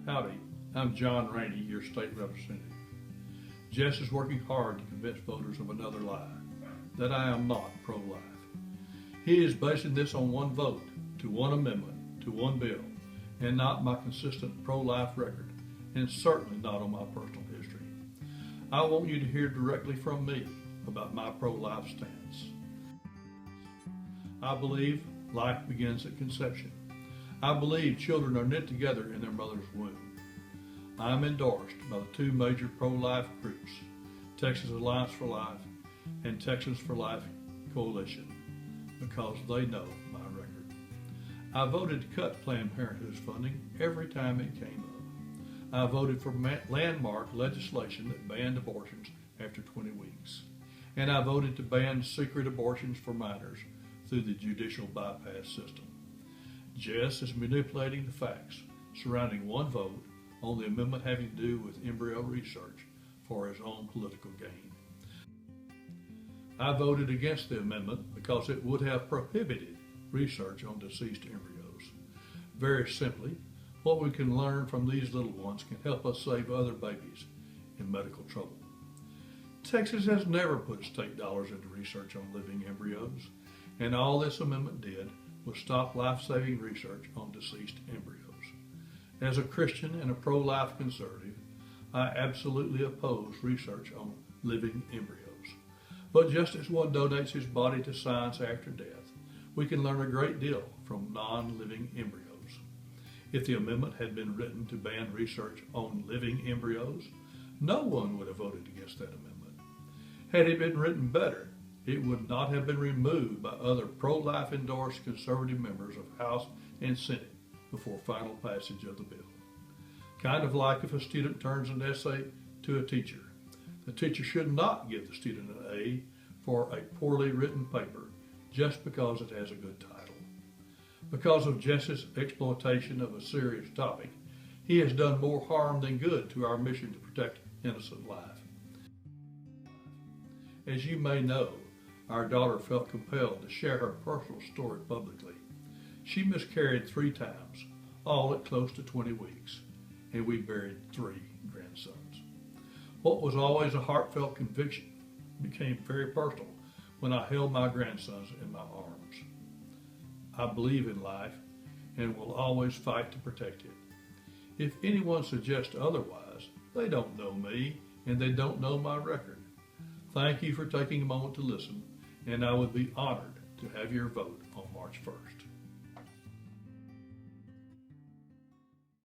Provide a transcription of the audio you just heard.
Howdy, I'm John Raney, your state representative. Jess is working hard to convince voters of another lie, that I am not pro-life. He is basing this on one vote, to one amendment, to one bill, and not my consistent pro-life record, and certainly not on my personal history. I want you to hear directly from me about my pro-life stance. I believe life begins at conception. I believe children are knit together in their mother's womb. I am endorsed by the two major pro-life groups, Texas Alliance for Life and Texans for Life Coalition, because they know my record. I voted to cut Planned Parenthood's funding every time it came up. I voted for landmark legislation that banned abortions after 20 weeks. And I voted to ban secret abortions for minors through the judicial bypass system. Jess is manipulating the facts surrounding one vote on the amendment having to do with embryo research for his own political gain. I voted against the amendment because it would have prohibited research on deceased embryos. Very simply, what we can learn from these little ones can help us save other babies in medical trouble. Texas has never put state dollars into research on living embryos, and all this amendment did was stop life-saving research on deceased embryos. As a Christian and a pro-life conservative, I absolutely oppose research on living embryos. But just as one donates his body to science after death, we can learn a great deal from non-living embryos. If the amendment had been written to ban research on living embryos, no one would have voted against that amendment. Had it been written better, it would not have been removed by other pro-life endorsed conservative members of House and Senate before final passage of the bill. Kind of like if a student turns an essay to a teacher. The teacher should not give the student an A for a poorly written paper just because it has a good title. Because of Jess's exploitation of a serious topic, he has done more harm than good to our mission to protect innocent life. As you may know, our daughter felt compelled to share her personal story publicly. She miscarried 3 times, all at close to 20 weeks, and we buried 3 grandsons. What was always a heartfelt conviction became very personal when I held my grandsons in my arms. I believe in life and will always fight to protect it. If anyone suggests otherwise, they don't know me and they don't know my record. Thank you for taking a moment to listen, and I would be honored to have your vote on March 1st.